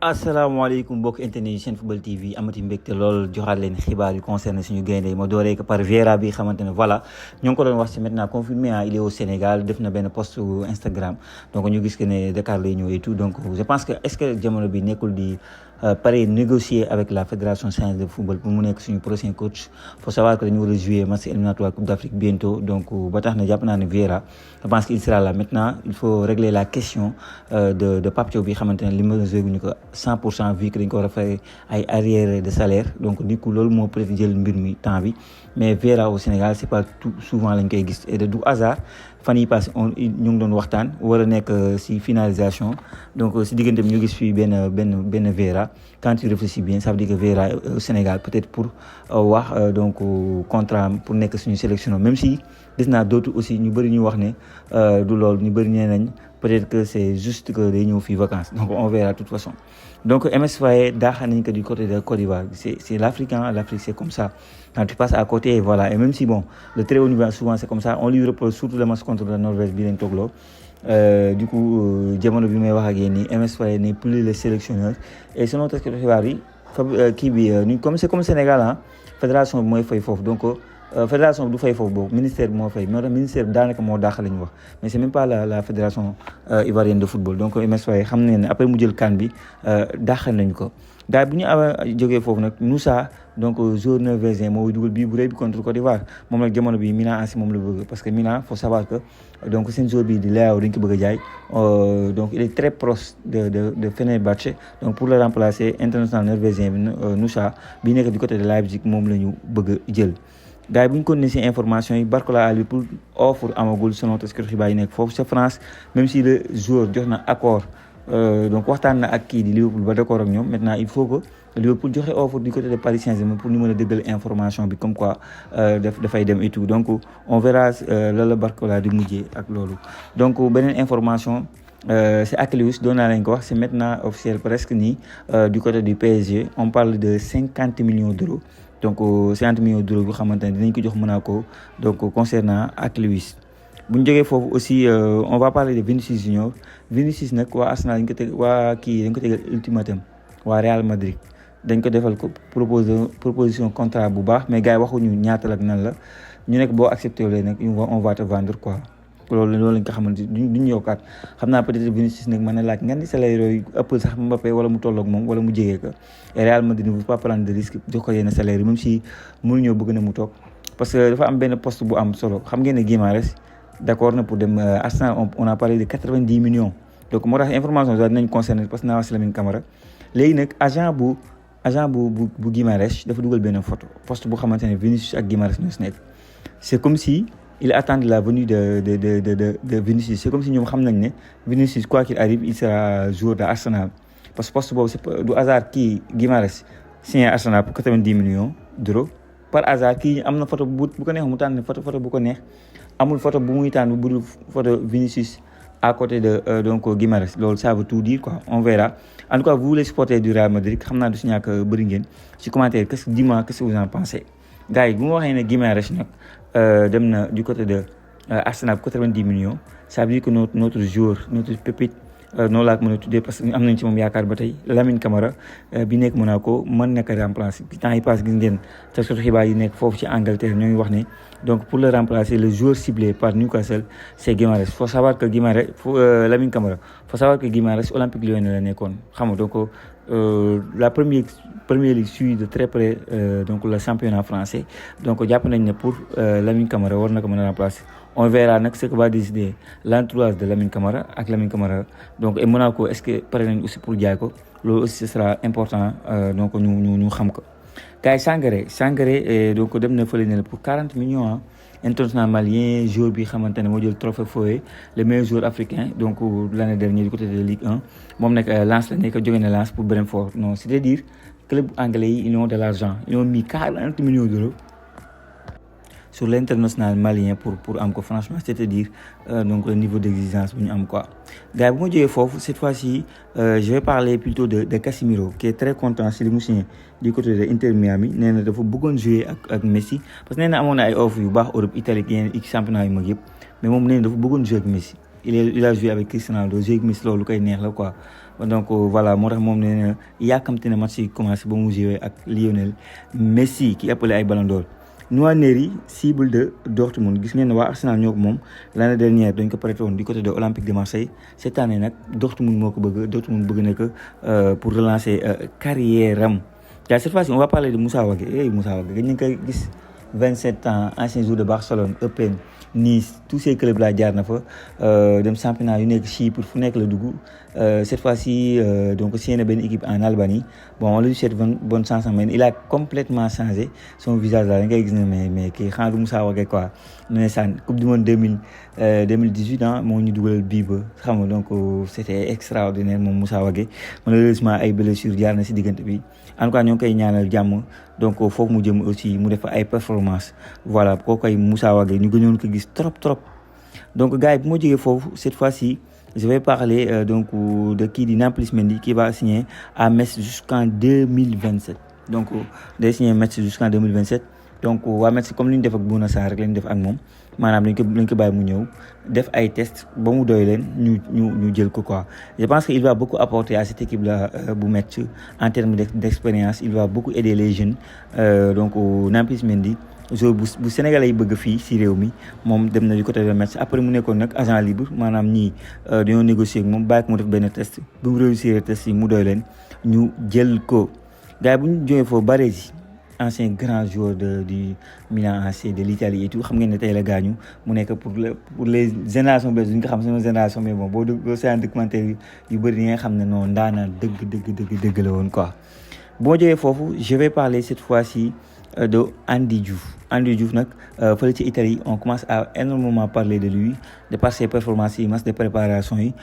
asalaamaaleykum mbokk internet yi seen football TV amati mbégte lool joxaat leen xibaar yu concerné suñu gaynde yi ma dooree ko par Vieira bi xamante ne voilà ñoo ngi ko doon wax ci maintenant confirmé il est au Sénégal def na benn post Instagram donc ñu gis que ne Dakar lay ñëw et tout donc je pense que est-ce que jamono bi nekkul di pare négocier avec la fédération sénégalaise de football pour mu nekk suñu prochain coach. Faut savoir que dañu war a jouer match éliminatoire Coupe d'Afrique bientôt donc ba tax na jàpp naa ne Vieira je pense qu'il sera là maintenant il faut régler la question de Pape Thiaw bi xamante ne li ma ñu ko 100% vu que dañ ko war a fay ay arriérés de salaire donc du coup loolu moo peut-être jël mbir mi temps bi mais Vieira au Sénégal c'est pas tout souvent lañ koy gis et de du hasard fan yi passé ñu ngi doon waxtaan war a nekk si finalisation donc si diggante bi ñu gis fii benn Vieira quand tu réfléchis bien ça veut dire que Vieira au Sénégal peut-être pour wax donc contrat pour nekk suñu sélection même si gis naa d'autres aussi ñu bëri ñu wax ne du loolu ñu bëri nee nañ peut-être que c'est juste que day ñëw fii vacances donc on verra de toute façon donc MS Faye daaxal nañ ko du côté de Côte d'Ivoire c'est l'Africain, l'Afrique c'est comme ça quand tu passes à côté voilà et même si bon le très haut niveau souvent c'est comme ça on lui reproche surtout le match contre la Norvège bi leen toogloo du coup jamono bi may wax ak yéen nii MS Faye n'est plus le sélectionneur et selon taskatu xibaar yi kii bi comme c'est comme Sénégal ah fédération bi mooy fay foofu donc fédération du fay foofu boobu ministère bi moo fay moo tax ministère bi daanaka moo daaxal la ñu wax mais c'est même pas la fédération ivoirienne de football donc MS Faye xam ne après mu jël CAN bi daaxal nañu ko daal bu ñu jógee foofu nag Moussa donc joueur norvégien moo dugal bii bu rëy bi contre Côte d'Ivoire moom nag jamono bi Milan AC moom la bëgg parce que Milan faut savoir que donc seen joueur bi di Leao dañ ko bëgg a jaay donc il est très proche de Fenerbahçe donc pour le remplacer international norvégien bi Moussa bi nekk du côté de Leipzig moom la ñu bëgg a jël gars yi bu ñu continuer ci information yi Barcola Ali pour offre amagul selon taskatu xibaar yi nekk foofu ca France même si le joueur jox na accord donc waxtaan na ak kii di Liverpool ba d'accord ak ñoom maintenant il faut que Liverpool joxe offre du côté de Paris Saint-Germain pour ñu mën a dëggal information bi comme quoi dafay dem et tout donc on verra la Barcola di mujjee ak loolu donc beneen information c'est Akelius doon naa leen ko wax c'est maintenant officiel presque nii du côté du PSG on parle de 50 millions d'euros donc 50 millions d'euros bi xamante ne dinañ ko jox Monaco donc concernant Akelius bu ñu jógee foofu aussi on va parler de Vinicius Junior Vinicius nag waa Arsenal dañ ko teg waa kii dañ ko tegal ultimatum waa Real Madrid dañ ko defal ko proposition contrat bu baax mais gars yi waxuñu ñaata la ak nan la ñu nekk boo accepté lee nag on va te vendre quoi loolu lañ ko xamante duñ yokkaat xam naa peut-être Vinicius nag mën na laaj nga ni salaire yooyu ëpp sax Mbappé wala mu tolloog moom wala mu jegee ko et Real Madrid ne veut pas prendre de risque jox ko yenn salaire yi même si mënuñoo bëgg na mu toog parce que dafa am benn poste bu am solo xam ngeen ne Guimarães d'accord na pour dem Arsenal on a parlé de 90 millions donc moo tax information daal dinañ concerné parce que naa wax Lamine Camara léegi nag agent bu Guimarães dafa dugal benn photo poste bu xamante ne Vinicius ak Guimarães ñoo si nekk c'est comme si il attend la venue de Vinicius c'est comme si ñoom xam nañ ne Vinicius quoi qu'il arrive il sera joueur de Arsenal parce que poste boobu c'est du hasard kii Guimarães signé Arsenal pour 90 millions d'euros par hasard kii am na photo bu ko neex mu tànn photo bu ko neex amul photo bu muy tànn bu dul photo Vinicius à côté de donc Guimarães loolu ça veut tout dire quoi on verra en tout cas vous les supporters du Real Madrid xam naa du si ñàkk bëri ngeen ci commentaire qu'est-ce que vous en pensez gars yi bu ma waxee ne Guimarães nag dem na du côté de Arsenal 90 millions ça veut dire que notre joueur notre pépite noonu laa ko mën a tuddee parce que am nañ ci moom yaakaar ba tey Lamine Camara bi nekk Monaco mën na ko remplacer temps yi passe gis ngeen taskatu xibaar yi nekk foofu ci Angleterre ñoo ngi wax ne donc pour le remplacer le joueur ciblé par Newcastle c'est Guimarães faut savoir que Lamine Camara faut savoir que Guimarães Olympique Lyonnais la nekkoon xam nga donc la première ligue suit de très près donc le championnat français donc jàpp nañ ne pour Lamine Camara war na ko mën a remplacer on verra nag ce que va décider l'entourage de Lamine Camara ak Lamine Camara donc et Monaco est-ce que pare nañ aussi pour jaay ko loolu aussi ce sera important donc ñu xam ko gars yi Sangaré donc dem na fële ne la pour 40 millions international malien joueur bi xamante ne moo jël trophée Foé le meilleur joueur africain donc l'année dernière du côté de Ligue 1 moom nag Lens la nekk jóge na Lens pour Brentford non c'est-à-dire club anglais yi ils ont de l'argent ils ont mis 40 millions d'euros sur l'international malien pour am ko franchement c'est-à-dire donc le niveau d'exigence bu ñu am quoi gars yi bu ma jógee foofu cette fois-ci je vais parler plutôt de Casemiro qui est très content si li mu signé du côté de Inter Miami nee na dafa bëggoon jouer ak Messi parce que nee na amoon na ay offres yu baax Europe Italie yeneen championnat yu mag yëpp mais moom nee na dafa bëggoon jouer ak Messi il a joué avec Cristiano Ronaldo joué ak Messi loolu koy neex la quoi donc voilà moo tax moom nee na yàkkamte na match yi commencé ba mu joué ak Lionel Messi ki appelé ay Ballon d'Or. Nwaneri cible de Dortmund gis ngeen ne waa Arsenal ñoo ko moom l'année dernière dañ ko prêté woon du côté de Olympique de Marseille cette année nag Dortmund moo ko bëgg Dortmund bëgg na ko pour relancer carrière am. Cette fois-ci on va parler de Moussa Wagué Moussa Wagué gën nañ koy gis 27 ans ancien joueur de Barcelone Eupen Nice tous ces clubs là jaar na fa dem championnat yu nekk Chypre fu nekk la dugg cette fois-ci donc signé benn équipe en Albanie bon on lui souhaite bonne chance mais il a complètement changé son visage là da ngay gis ne mais kii xanaa du Moussa Wagué quoi ne saan coupe du monde 2018 moo ñu dugalal bii ba xam nga donc c'était extraordinaire moom Moussa Wagué malheureusement ay blessures jaar na si diggante bi en tout cas ñoo ngi koy ñaanal jàmm donc foofu mu jëm aussi mu def ay performance voilà koo koy Moussa Wagué ñu gënoon ko gis trop donc gars yi bu ma jógee foofu cette fois-ci je vais parler donc de kii di Nampalys Mendy qui va signer à Metz jusqu'en 2027 donc day signer Metz jusqu'en 2027 donc waa Metz comme li ñu def ak Bouna Sarr rek la ñu def ak moom maanaam dañ ko bàyyi mu ñëw def ay tests ba mu doy leen ñu jël ko quoi. Je pense qu'il va beaucoup apporter à cette équipe là bu Metz en termes d'expérience il va beaucoup aider les jeunes donc Nampalys Mendy joueur bu Sénégalais yi bëgg fii si réew mi moom dem na du côté de Metz après mu nekkoon nag agent libre maanaam ñii dañoo négocier ak moom bàyyi ko mu def benn test bu mu réussir test yi mu doy leen ñu jël ko. gars yi bu ñu jógee foofu Baresi ancien grand joueur du Milan AC de l'Italie et tout xam ngeen ne tey la gaañu mu nekk pour les générations bees duñ ko xam sama génération mais bon boo seetaan documentaire yu bëri yi nga xam ne noonu ndaanaan dëgg la woon quoi. boo jógee foofu je vais parler cette fois-ci de Andy Diouf nag fële ci Italie on commence à énormément parler de lui de par ses performances yi match de préparation yi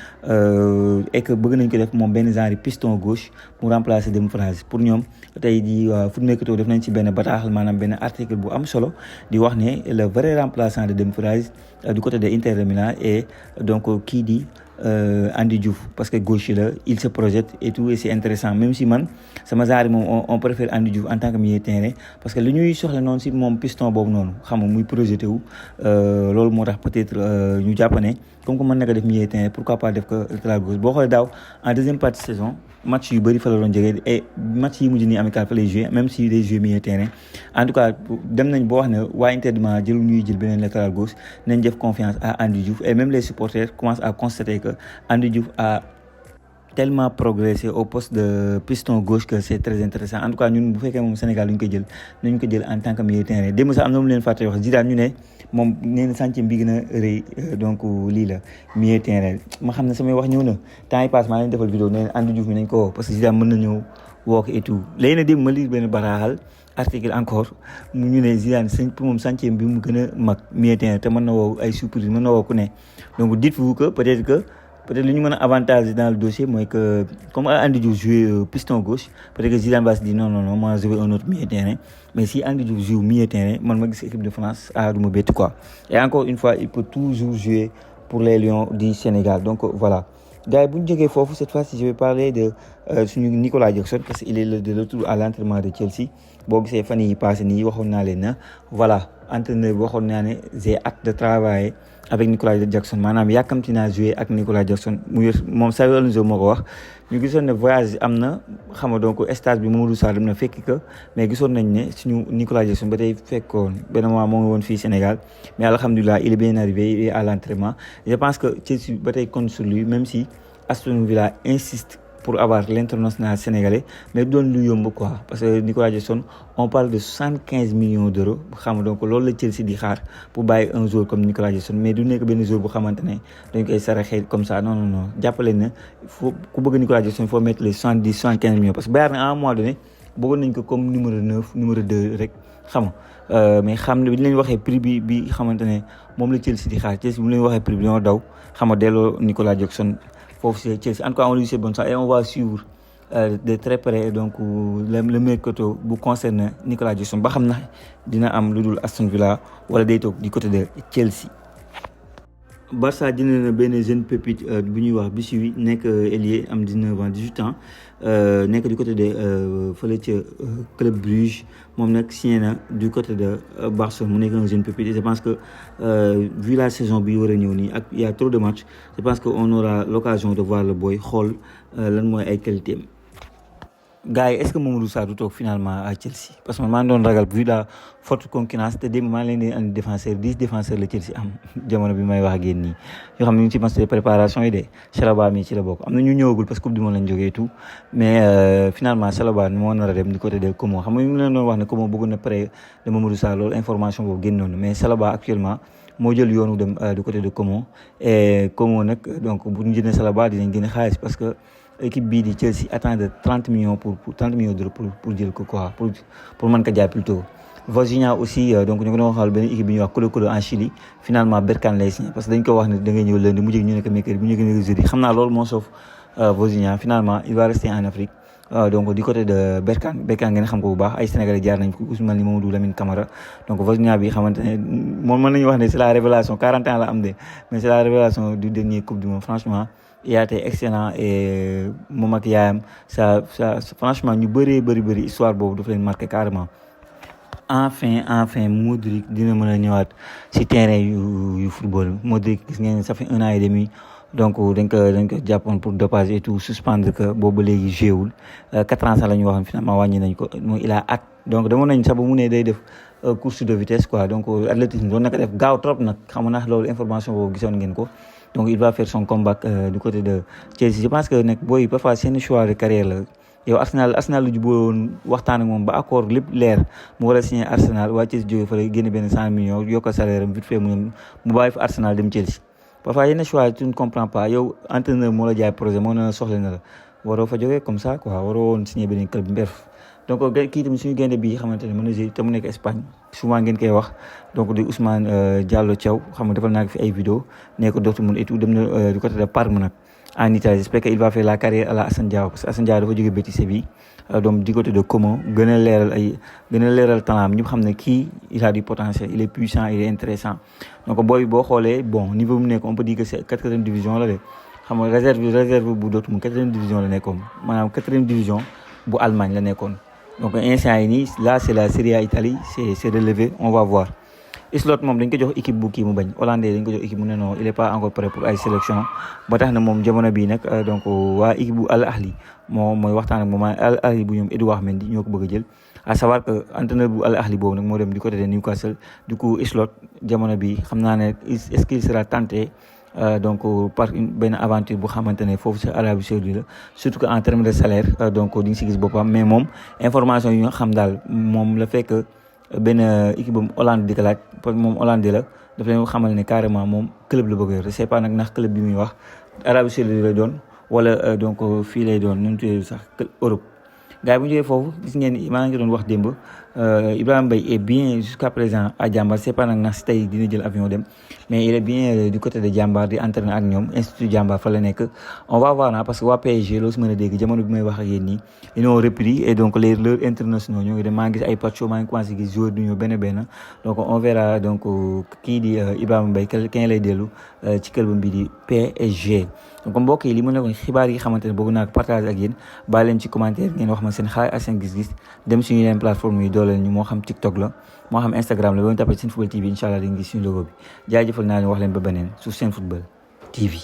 et que bëgg nañ ko def moom benn genre piston gauche pour remplacer Dumfries pour ñoom tey di Foot Mercato def nañ ci benn bataaxal maanaam benn article bu am solo di wax ne le vrai remplaçant de Dumfries du côté de Inter de Milan et donc kii di Andy Diouf parce que gauche là il se projette et tout et c'est intéressant même si man sama genre moom on préfère Andy Diouf en tant que milieu de terrain parce que li ñuy soxla noonu si moom piston boobu noonu xam nga muy projeté wu loolu moo tax peut-être ñu jàpp ne comme que mën na ko def milieu de terrain pourquoi pas def ko latéral gauche boo xoolee daaw en deuxième partie saison match yu bëri fa la doon jege et match yi mujj nii amical fa lay joué même si day joué milieu de terrain en tout cas dem nañ boo wax ne waa Inter de Milan jël ñuy jël beneen latéral gauche nañ def confiance à Andy Diouf et même les supporters commencent à constater que Andy Diouf a tellement progressé au poste de piston gauche que c'est très intéressant en tout cas ñun bu fekkee moom Sénégal lu ñu ko jël nañu ko jël en tant que milieu de terrain démb sax am na mu leen fàtte wax Zidane ñu ne moom nee na centième bi gën a rëy donc lii la milieu de terrain ma xam ne samay wax ñëw na temps yi passe maa leen defal vidéo nee na Andy Diouf mi nañ ko woo parce que Zidane mën na ñëw woo ko et tout léegi nag démb ma lire benn bataaxal article encore ñu ne Zidane pour moom centième bi mu gën a mag milieu de terrain te mën na woo ay surprise mën na woo ku ne donc dites-vous que peut-être li ñu mën a avantage dans le dossier mooy que comme Andy Diouf joue piston gauche peut-être que Zidane va se dire non moi je veux un autre milieu de terrain mais si Andy Diouf joue milieu de terrain man ma gis équipe de France du ma bett quoi et encore une fois il peut toujours jouer pour les Lions du Sénégal donc voilà. gars yi bu ñu jógee foofu cette fois-ci je vais parler de suñu Nicolas Jackson parce que il est de retour à l'entraînement de Chelsea boo gisee fan yi passé nii waxoon naa leen na voilà entraîneur bi waxoon naa ne j'ai hâte de travailler avec Nicolas Jackson maanaam yàkkamti naa jouer ak Nicolas Jackson moom Xabi Alonso moo ko wax ñu gisoon ne voyage am na xam nga donc stage bi Mamadou Sarr dem na fekki ko mais gisoon nañ ne suñu Nicolas Jackson ba tey fekkoon benn moment moo ngi woon fii Sénégal mais alhamdulilah il est bien arrivé il est à l'entraînement je pense que Chelsea ba tey compte sur lui même si Aston Villa insiste pour avoir l'international sénégalais mais doon lu yomb quoi parce que Nicolas Jackson on parle de 75 millions d'euros xam nga donc loolu la Chelsea di xaar pour bàyyi un joueur comme Nicolas Jackson mais du nekk benn joueur bu xamante ne dañ koy saraxee comme ça non jàppale na faut ku bëgg Nicolas Jackson il faut mettre les 75 millions parce que Bayern à un moment donné bëggoon nañ ko comme numéro 9 numéro 2 rek xam nga mais xam ne bi ñu leen waxee prix bi xamante ne moom la Chelsea di xaar Chelsea bu ñu leen waxee prix bi dañoo daw xam nga delloo Nicolas Jackson foofu c'est Chelsea en tout cas on lui souhaite bonne chance et on va suivre de très près donc le mercato bu concerne Nicolas Jackson ba xam na dina am lu dul Aston Villa wala day toog du côté de Chelsea. Barça dina na benn jeune pépite bu ñuy wax Bichri nekk ailier am 19 ans 18 ans nekk du côté de fële ca club Bruges moom nag signé na du côté de Barcelone mu nekk un jeune pépite et je pense que vu la saison bi war a ñëw nii ak il y a trop de matchs je pense que on aura l'occasion de voir le boy xool lan mooy ay qualité am. Gars yi est-ce que Mamadou Sarr du toog finalement à Chelsea parce que man maa ngi doon ragal vu la forte concurrence te démb maa ngi leen di andi défenseur 10 défenseurs la Chelsea am jamono bi may wax ak yéen nii yoo xam ne ñu ngi ci match de préparation yi de Chalobah mi ci la bokk am na ñu ñëwagul parce que coupe du monde lañ jógee tout mais finalement Chalobah moo nar a dem du côté de Como xam nga ñu leen doon wax ne Como bëggoon na prêt de Mamadou Sarr loolu information boobu génnoon na mais Chalobah actuellement moo jël yoonu dem du côté de Como et Como nag donc bu ñu jëndee Chalobah dinañ gën a xaalis parce que équipe bii di Chelsea attend de 30 millions pour 30 millions d'euros pour jël ko quoi pour mën ko jaay plutôt. Virginia aussi donc ñu ko doon waxal benn équipe bi ñuy wax Colo Colo en Chili finalement Berkane lay signé parce que dañ ko wax ne da ngay ñëw lundi mu jég ñu nekk mercredi bu ñu nekk jeudi xam naa loolu moo soof Virginia finalement il va rester en Afrique donc du côté de Berkane ngeen xam ko bu baax ay Sénégalais jaar nañ ko Ousmane ni Mamadou Lamine Camara donc Virginia bi xamante ne moom mën nañu wax ne c'est la révélation 40 ans la am de mais c'est la révélation du dernier coupe du monde franchement il a été excellent et moom ak yaayam ça franchement ñu bëri histoire boobu dafa leen marqué carrément. Enfin Modric dina mën a ñëwaat ci terrain yu football Modric gis ngeen ça fait 1 an et demi donc dañ ko jàppoon pour dopage et tout suspendre que boobu léegi jéewul 4 ans sax la ñu waxoon finalement wàññi nañ ko mooy il a hâte donc demoon nañ sax ba mu ne day def course de vitesse quoi donc athlétisme doon na ko def gaaw trop nag xam naa loolu information boobu gisoon ngeen ko. Donc il va faire son comeback du côté de Chelsea je pense que nag booy parfois seen choix de carrière la yow Arsenal lu jubóowoon waxtaan ak moom ba accord lépp leer mu war a signer Arsenal waa Chelsea jógee fa la génne benn 100 millions yokk salaire am vite fait mu bàyyi fa Arsenal dem Chelsea. Parfois yenn choix tu ne comprends pas yow entraîneur moo la jaay projet moo na soxla na la waroo fa jógee comme ça quoi waroo woon signer benn club mberf. Donc kii tamit suñu gaynde bi xamante ne mën na jouer te mu nekk Espagne souvent ngeen koy wax donc di Ousmane Diallo Thiaw xam nga defal naa ko fi ay vidéo nekk Dortmund et tout dem na du côté de Parme nag en Italie j'espère qu'il va faire la carrière à la Assane Diao parce que Assane Diao dafa jógee Betis Séville donc du côté de Como gën a leeral talent am ñëpp xam ne kii il a du potentiel il est puissant il est intéressant donc booy boo xoolee bon niveau mu nekk on peut dire que c'est 4e division la de xam nga réserve bu Dortmund 4e division la nekkoon maanaam 4e division bu Allemagne la nekkoon. Donc instant yi nii là c'est la Serie A Italie c'est relevé on va voir Slot moom dañ ko jox équipe bu kii mu bañ hollandais dañ ko jox équipe mu ne non il est pas encore prêt pour ay sélection ba tax na moom jamono bii nag donc waa équipe bu Al Ahli moom mooy waxtaan ak moom Al Ahli bu ñoom Edouard Mendy ñoo ko bëgg a jël à savoir que entraîneur bu Al Ahli boobu nag moo dem du côté de Newcastle du coup Slot jamono bi xam naa ne est-ce qu'il sera tenté donc par benn aventure bu xamante ne foofu ci Arabie Saoudite la surtout que en termes de salaire donc di nga si gis boppam mais moom information yi nga xam daal moom la fekk benn équipe bu Hollande di ko laaj parce que moom Hollandais la daf leen xamal ne carrément moom club la bëgg je sais pas nag ndax club bi muy wax Arabie Saoudite lay doon wala donc fii lay doon nu mu tuddee sax Europe. gars yi bu ñu jógee foofu gis ngeen maa ngi doon wax démb Ibrahima Mbaye est bien jusqu'à présent à Jambar c'est pas nag ndax si tey dina jël avion dem mais il est bien du côté de Jambar di entraîner ak ñoom institut Jambar fa la nekk on va voir na parce que waa PSG loo si mën a dégg jamono bi may wax ak yéen nii ils ont repris et donc leurs internationaux ñoo ngi dem maa ngi gis ay Pacho maa ngi commencé gis joueur du ñu benn donc on verra donc kii di Ibrahima Mbaye kañ lay dellu ci club bi di PSG. donc mbokk yi li mu nekkoon xibaar yi xamante ne bëgg naa ko partager ak yéen bàyyi leen ci commentaire ngeen wax ma seen xalaat ak seen gis-gis dem suñu leen plateforme yi dooleel ñu moo xam TikTok la moo xam Instagram la ba ñu tapé Senfootball TV incha allah di nga gis suñu logo bi jaajëfal naa leen wax leen ba beneen sur Senfootball TV.